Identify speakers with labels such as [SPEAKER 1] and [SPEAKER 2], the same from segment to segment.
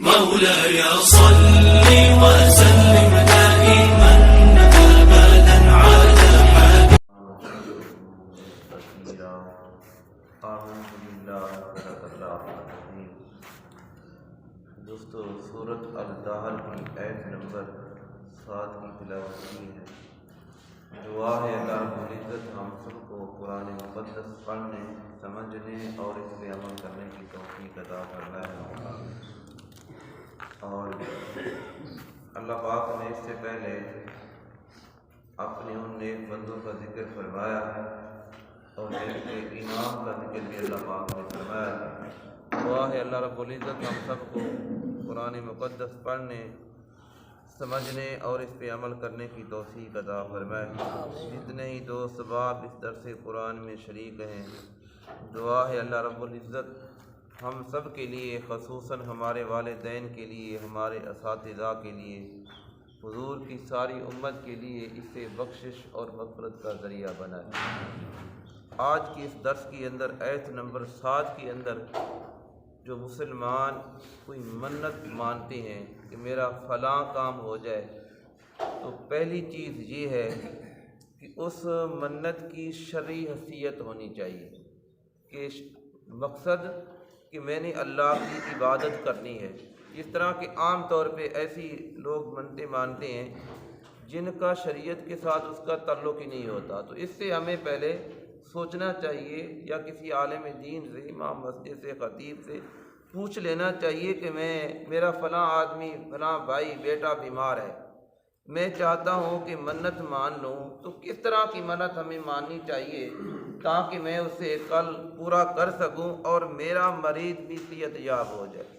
[SPEAKER 1] مولاي صل وسلم دائما ابدا على
[SPEAKER 2] دوستو سورۃ الدہر کی آیت نمبر 7 کی تلاوت کی ہے۔ دعا ہے اللہ رب العزت ہم سب کو قرآن مقدس پڑھنے، سمجھنے اور اس پہ عمل کرنے کی توفیق عطا فرمائے۔ اور اللہ پاک نے اس سے پہلے اپنے ان نیک بندوں کا ذکر فرمایا اور ان کے انعام کا ذکر بھی اللہ پاک نے فرمایا۔ دعا ہے اللہ رب العزت ہم سب کو قرآن مقدس پڑھنے، سمجھنے اور اس پہ عمل کرنے کی توفیق عطا فرمائے۔ جتنے ہی دوست باپ اس درس قرآن میں شریک ہیں، دعا ہے اللہ رب العزت ہم سب کے لیے، خصوصاً ہمارے والدین کے لیے، ہمارے اساتذہ کے لیے، حضور کی ساری امت کے لیے اسے بخشش اور مغفرت کا ذریعہ بنائے۔ آج کی اس درس کے اندر آیت نمبر 7 کے اندر جو مسلمان کوئی منت مانتے ہیں کہ میرا فلاں کام ہو جائے، تو پہلی چیز یہ ہے کہ اس منت کی شرعی حیثیت ہونی چاہیے کہ مقصد کہ میں نے اللہ کی عبادت کرنی ہے۔ اس طرح کہ عام طور پہ ایسی لوگ منتیں مانتے ہیں جن کا شریعت کے ساتھ اس کا تعلق ہی نہیں ہوتا، تو اس سے ہمیں پہلے سوچنا چاہیے یا کسی عالم دین سے، امام مسجد سے، خطیب سے پوچھ لینا چاہیے کہ میرا فلاں آدمی، فلاں بھائی، بیٹا بیمار ہے، میں چاہتا ہوں کہ منت مان لوں، تو کس طرح کی منت ہمیں ماننی چاہیے تاکہ میں اسے کل پورا کر سکوں اور میرا مریض بھی صحت یاب ہو جائے۔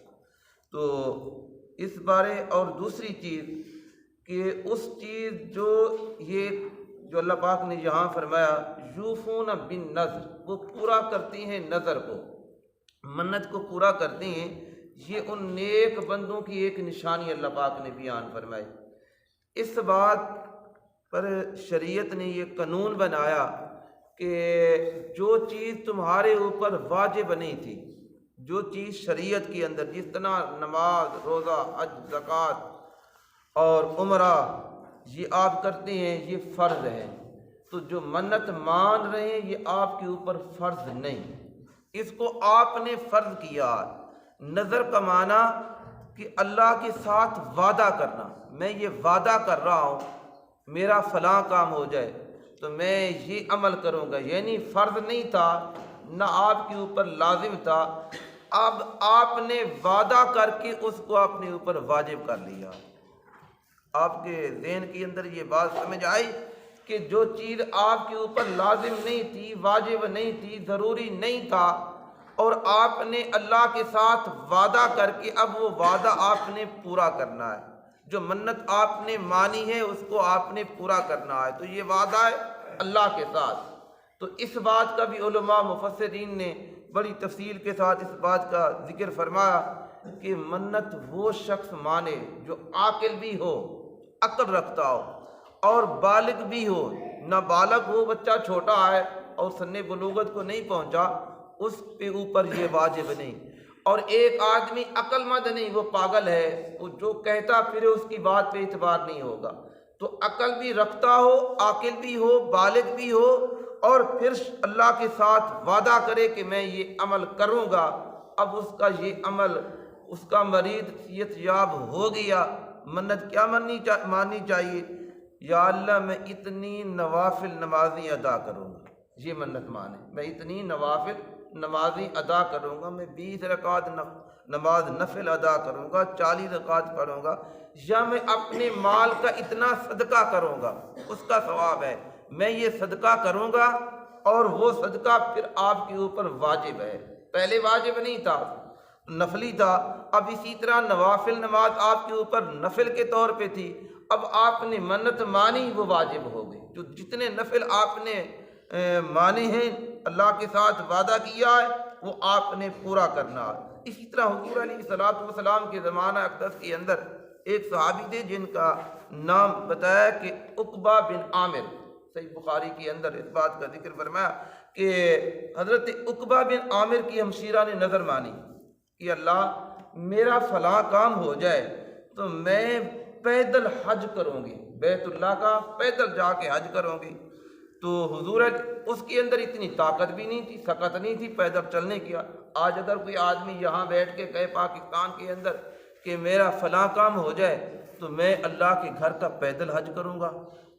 [SPEAKER 2] تو اس بارے اور دوسری چیز کہ اس چیز جو اللہ پاک نے یہاں فرمایا یوفون بالنذر، وہ پورا کرتی ہیں نظر کو، منت کو پورا کرتے ہیں، یہ ان نیک بندوں کی ایک نشانی اللہ پاک نے بیان فرمائی۔ اس بات پر شریعت نے یہ قانون بنایا کہ جو چیز تمہارے اوپر واجب نہیں تھی، جو چیز شریعت کے اندر، جس طرح نماز، روزہ، حج، زکوٰۃ اور عمرہ یہ آپ کرتے ہیں، یہ فرض ہے، تو جو منت مان رہے ہیں یہ آپ کے اوپر فرض نہیں، اس کو آپ نے فرض کیا۔ نظر کا معنی کہ اللہ کے ساتھ وعدہ کرنا، میں یہ وعدہ کر رہا ہوں میرا فلاں کام ہو جائے تو میں یہ عمل کروں گا، یعنی فرض نہیں تھا، نہ آپ کے اوپر لازم تھا، اب آپ نے وعدہ کر کے اس کو اپنے اوپر واجب کر لیا۔ آپ کے ذہن کے اندر یہ بات سمجھ آئی کہ جو چیز آپ کے اوپر لازم نہیں تھی، واجب نہیں تھی، ضروری نہیں تھا، اور آپ نے اللہ کے ساتھ وعدہ کر کے اب وہ وعدہ آپ نے پورا کرنا ہے، جو منت آپ نے مانی ہے اس کو آپ نے پورا کرنا ہے، تو یہ وعدہ ہے اللہ کے ساتھ۔ تو اس بات کا بھی علماء مفسرین نے بڑی تفصیل کے ساتھ اس بات کا ذکر فرمایا کہ منت وہ شخص مانے جو عاقل بھی ہو، عقل رکھتا ہو، اور بالغ بھی ہو، نہ بالغ ہو، بچہ چھوٹا ہے اور سن بلوغت کو نہیں پہنچا، اس پہ اوپر یہ واجب نہیں، اور ایک آدمی عقل مند نہیں، وہ پاگل ہے، وہ جو کہتا پھر اس کی بات پہ اعتبار نہیں ہوگا، تو عقل بھی رکھتا ہو، عاقل بھی ہو، بالغ بھی ہو، اور پھر اللہ کے ساتھ وعدہ کرے کہ میں یہ عمل کروں گا، اب اس کا یہ عمل، اس کا مریض صحت یاب ہو گیا، منت کیا ماننی چاہیے؟ یا اللہ میں اتنی نوافل نمازیں ادا کروں گا، یہ منت مانے، میں اتنی نوافل نمازیں ادا کروں گا، میں 20 رکعت نماز نفل ادا کروں گا، 40 رکعت پڑھوں گا، یا میں اپنے مال کا اتنا صدقہ کروں گا، اس کا ثواب ہے، میں یہ صدقہ کروں گا، اور وہ صدقہ پھر آپ کے اوپر واجب ہے، پہلے واجب نہیں تھا، نفلی تھا، اب اسی طرح نوافل نماز آپ کے اوپر نفل کے طور پہ تھی، اب آپ نے منت مانی، وہ واجب ہو گئی، جو جتنے نفل آپ نے مانے ہیں، اللہ کے ساتھ وعدہ کیا ہے، وہ آپ نے پورا کرنا ہے۔ اسی طرح حضور علیہ السلام کے زمانہ اقدس کے اندر ایک صحابی تھے جن کا نام بتایا کہ عقبہ بن عامر، صحیح بخاری کے اندر اس بات کا ذکر فرمایا کہ حضرت عقبہ بن عامر کی ہمشیرہ نے نظر مانی
[SPEAKER 3] کہ اللہ میرا فلاں کام ہو جائے تو میں پیدل حج کروں گی، بیت اللہ کا پیدل جا کے حج کروں گی۔ تو حضور اس کے اندر اتنی طاقت بھی نہیں تھی، سکت نہیں تھی پیدل چلنے کی۔ آج اگر کوئی آدمی یہاں بیٹھ کے کہے پاکستان کے اندر کہ میرا فلاں کام ہو جائے تو میں اللہ کے گھر کا پیدل حج کروں گا،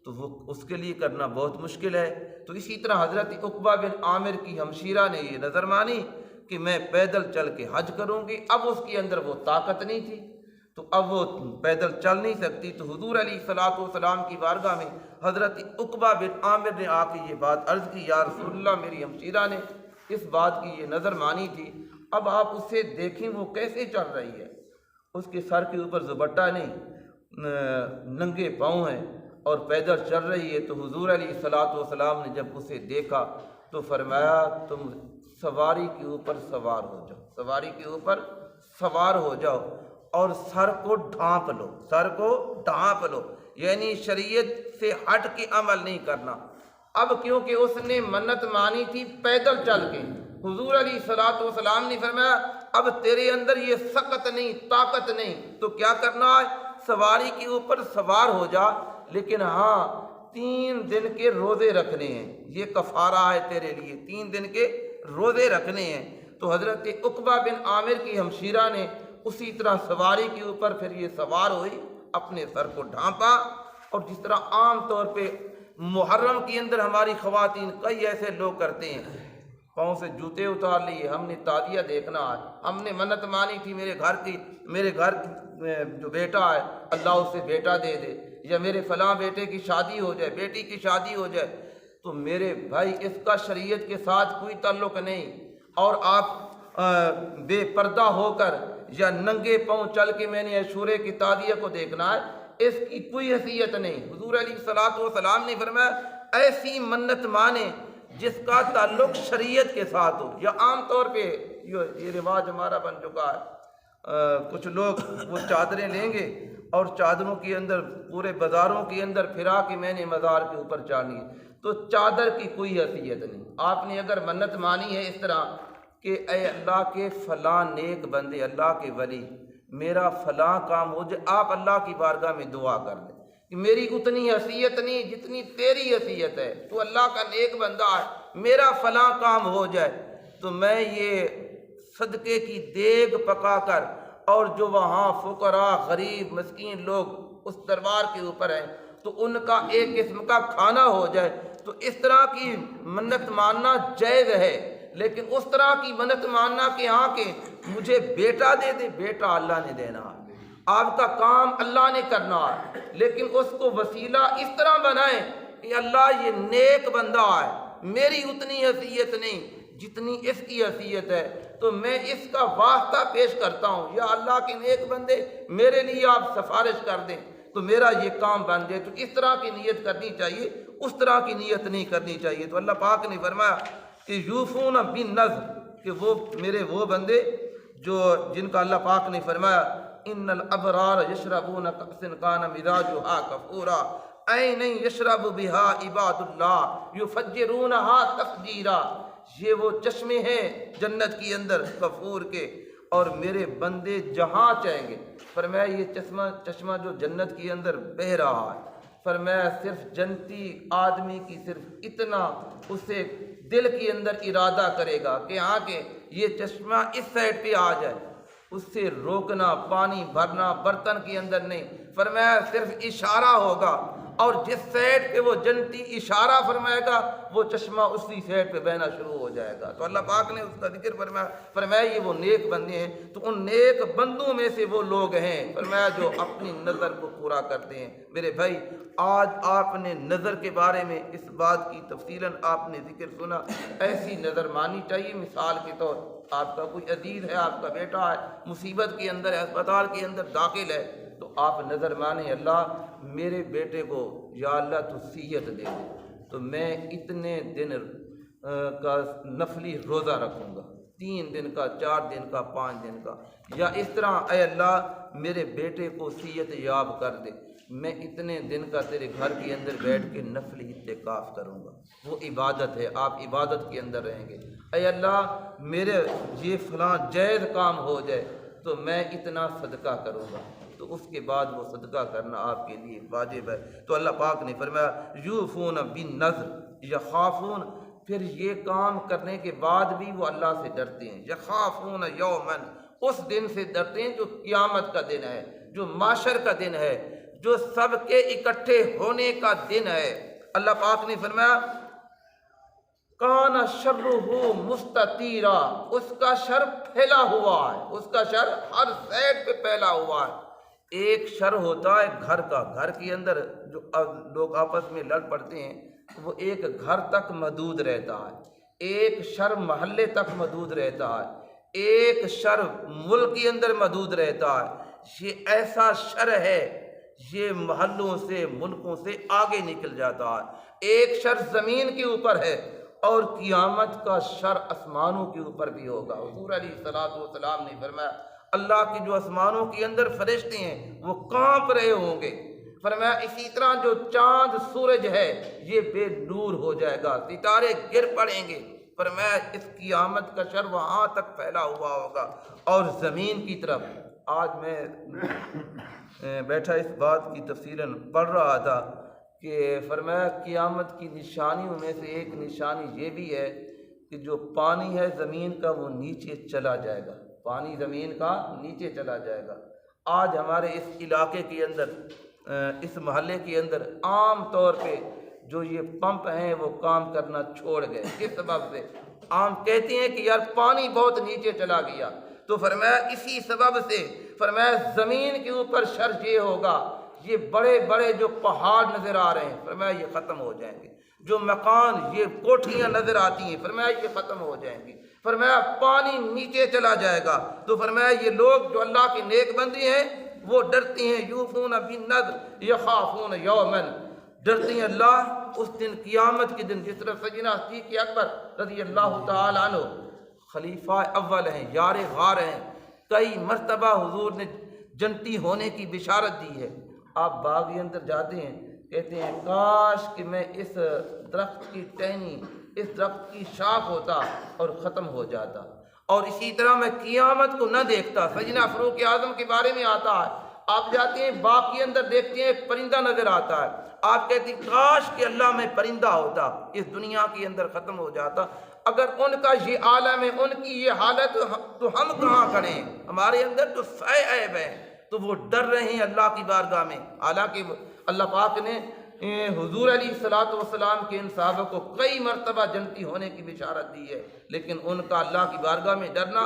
[SPEAKER 3] تو وہ اس کے لیے کرنا بہت مشکل ہے۔ تو اسی طرح حضرت عقبہ بن عامر کی ہمشیرہ نے یہ نظر مانی کہ میں پیدل چل کے حج کروں گی۔ اب اس کے اندر وہ طاقت نہیں تھی تو اب وہ پیدل چل نہیں سکتی، تو حضور علیہ الصلوۃ والسلام کی بارگاہ میں حضرت عقبہ بن عامر نے آ کے یہ بات عرض کی، یا رسول اللہ میری ہمشیرہ نے اس بات کی یہ نظر مانی تھی، اب آپ اسے دیکھیں وہ کیسے چل رہی ہے، اس کے سر کے اوپر دوپٹہ نہیں، ننگے پاؤں ہیں اور پیدل چل رہی ہے۔ تو حضور علیہ الصلوۃ والسلام نے جب اسے دیکھا تو فرمایا تم سواری کے اوپر سوار ہو جاؤ، سواری کے اوپر سوار ہو جاؤ اور سر کو ڈھانپ لو، سر کو ڈھانپ لو، یعنی شریعت سے ہٹ کے عمل نہیں کرنا۔ اب کیونکہ اس نے منت مانی تھی پیدل چل کے، حضور علیہ الصلوۃ والسلام نے فرمایا اب تیرے اندر یہ سکت نہیں، طاقت نہیں، تو کیا کرنا ہے، سواری کے اوپر سوار ہو جا، لیکن ہاں 3 دن کے روزے رکھنے ہیں، یہ کفارہ ہے تیرے لیے، 3 دن کے روزے رکھنے ہیں۔ تو حضرت عقبہ بن عامر کی ہمشیرہ نے اسی طرح سواری کے اوپر پھر یہ سوار ہوئی، اپنے سر کو ڈھانپا، اور جس طرح عام طور پہ محرم کے اندر ہماری خواتین کئی ایسے لوگ کرتے ہیں، پاؤں سے جوتے اتار لیے، ہم نے تعدیہ دیکھنا ہے، ہم نے منت مانی تھی میرے گھر جو بیٹا ہے اللہ اسے بیٹا دے دے، یا میرے فلاں بیٹے کی شادی ہو جائے، بیٹی کی شادی ہو جائے، تو میرے بھائی اس کا شریعت کے ساتھ کوئی تعلق نہیں، اور آپ بے پردہ ہو کر یا ننگے پاؤں چل کے میں نے عاشورے کی تعدیہ کو دیکھنا ہے، اس کی کوئی حیثیت نہیں۔ حضور علیہ الصلوۃ والسلام نے فرمایا ایسی منت مانے جس کا تعلق شریعت کے ساتھ ہو، یا عام طور پہ یہ رواج ہمارا بن چکا ہے، کچھ لوگ وہ چادریں لیں گے اور چادروں کے اندر پورے بازاروں کے اندر پھرا کے میں نے مزار کے اوپر چڑھانی ہے، تو چادر کی کوئی حیثیت نہیں۔ آپ نے اگر منت مانی ہے اس طرح کہ اے اللہ کے فلاں نیک بندے، اللہ کے ولی، میرا فلاں کام ہو جائے، آپ اللہ کی بارگاہ میں دعا کر دیں کہ میری اتنی حیثیت نہیں جتنی تیری حیثیت ہے، تو اللہ کا نیک بندہ ہے، میرا فلاں کام ہو جائے، تو میں یہ صدقے کی دیگ پکا کر، اور جو وہاں فقراء غریب مسکین لوگ اس دربار کے اوپر ہیں تو ان کا ایک قسم کا کھانا ہو جائے، تو اس طرح کی منت ماننا جائز ہے۔ لیکن اس طرح کی منت ماننا کہ ہاں کہ مجھے بیٹا دے دے، بیٹا اللہ نے دینا ہے، آپ کا کام اللہ نے کرنا ہے، لیکن اس کو وسیلہ اس طرح بنائیں کہ اللہ یہ نیک بندہ ہے، میری اتنی حیثیت نہیں جتنی اس کی حیثیت ہے، تو میں اس کا واسطہ پیش کرتا ہوں، یا اللہ کے نیک بندے میرے لیے آپ سفارش کر دیں تو میرا یہ کام بن جائے۔ تو اس طرح کی نیت کرنی چاہیے، اس طرح کی نیت نہیں کرنی چاہیے۔ تو اللہ پاک نے فرمایا کہ یوفون بالنذر، کہ وہ میرے وہ بندے جو جن کا اللہ پاک نے فرمایا ان الابرار یشربون کأسا کان مزاجها کفورا عین یشرب بها عباد اللہ یفجرونها تفجیرا، یہ وہ چشمے ہیں جنت کی اندر کفور کے، اور میرے بندے جہاں چاہیں گے، فرمایا یہ چشمہ جو جنت کے اندر بہہ رہا ہے، فرمایا صرف جنتی آدمی کی صرف اتنا اسے دل کے اندر ارادہ کرے گا کہ ہاں کہ یہ چشمہ اس سائڈ پہ آ جائے، اس سے روکنا، پانی بھرنا برتن کے اندر نہیں، فرمایا صرف اشارہ ہوگا، اور جس سائڈ پہ وہ جنتی اشارہ فرمائے گا وہ چشمہ اسی سائڈ پہ بہنا شروع ہو جائے گا۔ تو اللہ پاک نے اس کا ذکر فرمایا یہ وہ نیک بندے ہیں، تو ان نیک بندوں میں سے وہ لوگ ہیں فرمایا جو اپنی نظر کو پورا کرتے ہیں۔ میرے بھائی آج آپ نے نظر کے بارے میں اس بات کی تفصیلاً آپ نے ذکر سنا، ایسی نظر مانی چاہیے۔ مثال کے طور آپ کا کوئی عزیز ہے، آپ کا بیٹا ہے، مصیبت کے اندر ہے، اسپتال کے اندر داخل ہے، تو آپ نظر مانیں اللہ میرے بیٹے کو یا اللہ تو صحت دے دے، تو میں اتنے دن کا نفلی روزہ رکھوں گا، 3 دن کا، 4 دن کا، 5 دن کا، یا اس طرح اے اللہ میرے بیٹے کو صحت یاب کر دے، میں اتنے دن کا تیرے گھر کے اندر بیٹھ کے نفلی اعتکاف کروں گا، وہ عبادت ہے، آپ عبادت کے اندر رہیں گے۔ اے اللہ میرے یہ فلاں جائز کام ہو جائے تو میں اتنا صدقہ کروں گا، تو اس کے بعد وہ صدقہ کرنا آپ کے لیے واجب ہے۔ تو اللہ پاک نے فرمایا یوفون بالنذر یخافون، پھر یہ کام کرنے کے بعد بھی وہ اللہ سے ڈرتے ہیں، یخافون یومن، اس دن سے ڈرتے ہیں جو قیامت کا دن ہے، جو معاشر کا دن ہے، جو سب کے اکٹھے ہونے کا دن ہے۔ اللہ پاک نے فرمایا کان شرہ مستطیرا، اس کا شر پھیلا ہوا ہے، اس کا شر ہر سائڈ پہ پھیلا ہوا ہے۔ ایک شر ہوتا ہے گھر کا، گھر کے اندر جو لوگ آپس میں لڑ پڑتے ہیں وہ ایک گھر تک محدود رہتا ہے، ایک شر محلے تک محدود رہتا ہے، ایک شر ملک کے اندر محدود رہتا ہے۔ یہ ایسا شر ہے یہ محلوں سے ملکوں سے آگے نکل جاتا ہے۔ ایک شر زمین کے اوپر ہے اور قیامت کا شر آسمانوں کے اوپر بھی ہوگا۔ حضور علیہ الصلوۃ والسلام نے فرمایا اللہ کے جو آسمانوں کے اندر فرشتے ہیں وہ کانپ رہے ہوں گے۔ فرمایا اسی طرح جو چاند سورج ہے یہ بے نور ہو جائے گا، ستارے گر پڑیں گے۔ فرمایا اس قیامت کا شر وہاں تک پھیلا ہوا ہوگا۔ اور زمین کی طرف، آج میں بیٹھا اس بات کی تفصیلاً پڑھ رہا تھا کہ فرمایا قیامت کی نشانیوں میں سے ایک نشانی یہ بھی ہے کہ جو پانی ہے زمین کا وہ نیچے چلا جائے گا، پانی زمین کا نیچے چلا جائے گا۔ آج ہمارے اس علاقے کے اندر، اس محلے کے اندر عام طور پہ جو یہ پمپ ہیں وہ کام کرنا چھوڑ گئے۔ کس سبب سے؟ عام کہتے ہیں کہ یار پانی بہت نیچے چلا گیا، تو فرمایا اسی سبب سے فرمایا زمین کے اوپر شر یہ ہوگا، یہ بڑے بڑے جو پہاڑ نظر آ رہے ہیں فرمایا یہ ختم ہو جائیں گے، جو مکان یہ کوٹھیاں نظر آتی ہیں فرمایا یہ ختم ہو جائیں گی، فرمایا پانی نیچے چلا جائے گا۔ تو فرمایا یہ لوگ جو اللہ کے نیک بندے ہیں وہ ڈرتے ہیں، یوفون بالنذر یخافون یومن، ڈرتے ہیں اللہ اس دن، قیامت کے دن۔ جس طرح سیدنا صدیق اکبر رضی اللہ تعالی عنہ خلیفہ اول ہیں، یار غار ہیں، کئی مرتبہ حضور نے جنتی ہونے کی بشارت دی ہے۔ آپ باغ کے اندر جاتے ہیں کہتے ہیں کاش کہ میں اس درخت کی ٹہنی، اس درخت کی شاخ ہوتا اور ختم ہو جاتا، اور اسی طرح میں قیامت کو نہ دیکھتا۔ سیدنا فاروق اعظم کے بارے میں آتا ہے، آپ جاتے ہیں باغ کے اندر دیکھتے ہیں ایک پرندہ نظر آتا ہے، آپ کہتے ہیں کاش کہ اللہ میں پرندہ ہوتا، اس دنیا کے اندر ختم ہو جاتا۔ اگر ان کا یہ عالم ہے، ان کی یہ حالت، تو ہم کہاں کریں؟ ہمارے اندر تو سائے عیب ہیں، تو وہ ڈر رہے ہیں اللہ کی بارگاہ میں۔ حالانکہ اللہ پاک نے حضور علیہ الصلوۃ والسلام کے ان صحابہ کو کئی مرتبہ جنتی ہونے کی بشارت دی ہے، لیکن ان کا اللہ کی بارگاہ میں ڈرنا،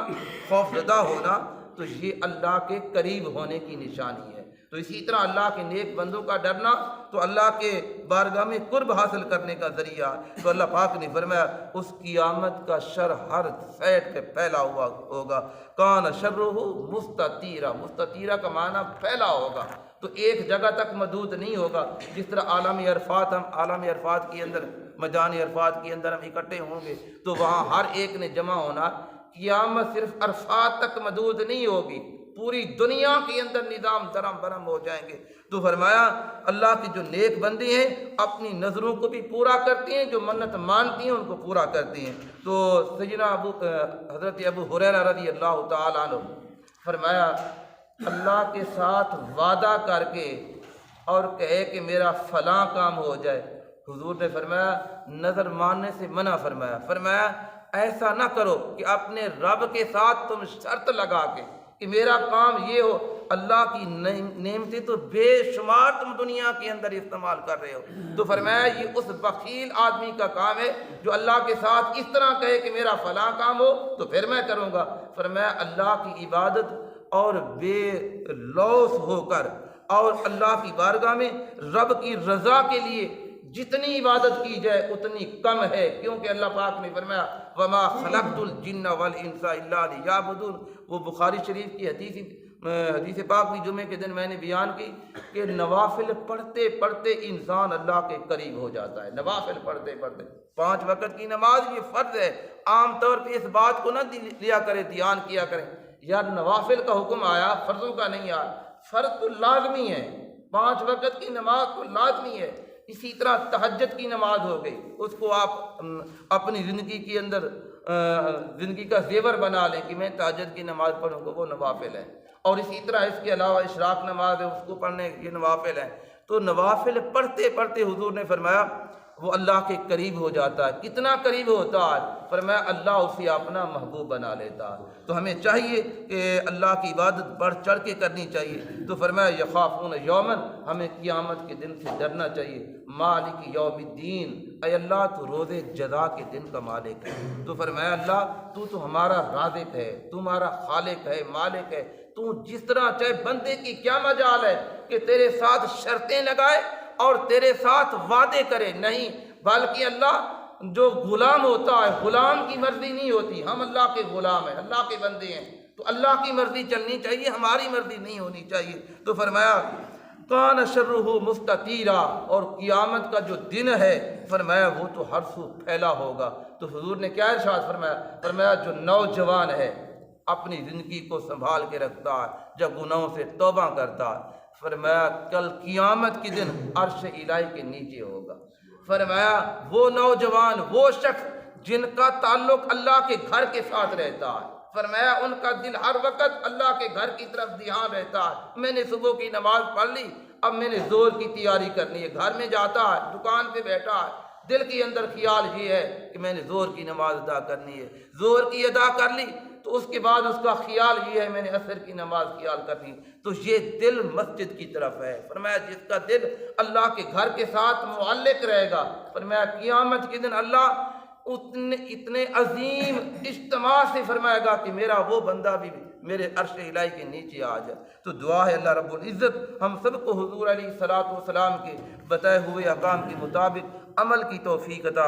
[SPEAKER 3] خوف زدہ ہونا، تو یہ اللہ کے قریب ہونے کی نشانی ہے۔ تو اسی طرح اللہ کے نیک بندوں کا ڈرنا تو اللہ کے بارگاہ میں قرب حاصل کرنے کا ذریعہ ہے۔ تو اللہ پاک نے فرمایا اس قیامت کا شر ہر سائڈ پہ پھیلا ہوا ہوگا۔ کان شرہ مستطیرا، مستطیرا کا معنی پھیلا ہوگا، تو ایک جگہ تک محدود نہیں ہوگا۔ جس طرح عالم عرفات، ہم عالم عرفات کے اندر، میدان عرفات کے اندر ہم اکٹھے ہوں گے تو وہاں ہر ایک نے جمع ہونا۔ قیامت صرف عرفات تک محدود نہیں ہوگی، پوری دنیا کے اندر نظام درم برم ہو جائیں گے۔ تو فرمایا اللہ کے جو نیک بندے ہیں اپنی نظروں کو بھی پورا کرتے ہیں، جو منت مانتی ہیں ان کو پورا کرتے ہیں۔ تو سیدنا حضرت ابو ہریرہ رضی اللہ تعالیٰ عنہ فرمایا اللہ کے ساتھ وعدہ کر کے اور کہے کہ میرا فلاں کام ہو جائے، حضور نے فرمایا نظر ماننے سے منع فرمایا۔ فرمایا ایسا نہ کرو کہ اپنے رب کے ساتھ تم شرط لگا کے کہ میرا کام یہ ہو، اللہ کی نعمتیں تو بے شمار تم دنیا کے اندر استعمال کر رہے ہو۔ تو فرمایا یہ اس بخیل آدمی کا کام ہے جو اللہ کے ساتھ اس طرح کہے کہ میرا فلاں کام ہو تو پھر میں کروں گا۔ فرمایا اللہ کی عبادت اور بے لوث ہو کر اور اللہ کی بارگاہ میں رب کی رضا کے لیے جتنی عبادت کی جائے اتنی کم ہے، کیونکہ اللہ پاک نے فرمایا وما خلقت الجن والانس الا لیعبدون۔ وہ بخاری شریف کی حدیث پاک بھی جمعے کے دن میں نے بیان کی کہ نوافل پڑھتے پڑھتے انسان اللہ کے قریب ہو جاتا ہے۔ نوافل پڑھتے پڑھتے 5 وقت کی نماز یہ فرض ہے، عام طور پہ اس بات کو نہ لیا کرے، دھیان کیا کریں یار نوافل کا حکم آیا، فرضوں کا نہیں آیا۔ فرض تو لازمی ہے، 5 وقت کی نماز تو لازمی ہے، اسی طرح تہجد کی نماز ہو گئی، اس کو آپ اپنی زندگی کے اندر زندگی کا زیور بنا لیں کہ میں تہجد کی نماز پڑھوں گا، وہ نوافل ہے۔ اور اسی طرح اس کے علاوہ اشراق نماز ہے، اس کو پڑھنے یہ نوافل ہیں۔ تو نوافل پڑھتے پڑھتے حضور نے فرمایا وہ اللہ کے قریب ہو جاتا ہے۔ کتنا قریب ہوتا ہے؟ فرمایا اللہ اسے اپنا محبوب بنا لیتا ہے۔ تو ہمیں چاہیے کہ اللہ کی عبادت بڑھ چڑھ کے کرنی چاہیے۔ تو فرمایا یخافون یومن، ہمیں قیامت کے دن سے ڈرنا چاہیے۔ مالک یوم الدین، اے اللہ تو روز جزا کے دن کا مالک ہے۔ تو فرمایا اللہ تو ہمارا رازق ہے، تو ہمارا خالق ہے، مالک ہے۔ تو جس طرح چاہے بندے کی کیا مجال ہے کہ تیرے ساتھ شرطیں لگائے اور تیرے ساتھ وعدے کرے، نہیں، بلکہ اللہ جو غلام ہوتا ہے، غلام کی مرضی نہیں ہوتی، ہم اللہ کے غلام ہیں، اللہ کے بندے ہیں، تو اللہ کی مرضی چلنی چاہیے، ہماری مرضی نہیں ہونی چاہیے۔ تو فرمایا کان شرہ مستطیرا، اور قیامت کا جو دن ہے فرمایا وہ تو ہر سو پھیلا ہوگا۔ تو حضور نے کیا ارشاد فرمایا؟ فرمایا جو نوجوان ہے اپنی زندگی کو سنبھال کے رکھتا ہے، جب گناہوں سے توبہ کرتا ہے، فرمایا کل قیامت کے دن عرش الہی کے نیچے ہوگا۔ فرمایا وہ نوجوان، وہ شخص جن کا تعلق اللہ کے گھر کے ساتھ رہتا ہے، فرمایا ان کا دل ہر وقت اللہ کے گھر کی طرف دھیان رہتا ہے۔ میں نے صبح کی نماز پڑھ لی، اب میں نے زور کی تیاری کرنی ہے، گھر میں جاتا ہے، دکان پہ بیٹھا ہے، دل کے اندر خیال یہ ہے کہ میں نے زور کی نماز ادا کرنی ہے، زور کی ادا کر لی تو اس کے بعد اس کا خیال یہ ہے میں نے عصر کی نماز خیال کرنی، تو یہ دل مسجد کی طرف ہے۔ فرمایا جس کا دل اللہ کے گھر کے ساتھ معلق رہے گا، فرمایا قیامت کے دن اللہ اتنے عظیم اجتماع سے فرمائے گا کہ میرا وہ بندہ بھی میرے عرش الہی کے نیچے آ جائے۔ تو دعا ہے اللہ رب العزت ہم سب کو حضور علیہ الصلوۃ والسلام کے بتائے ہوئے احکام کے مطابق عمل کی توفیق عطا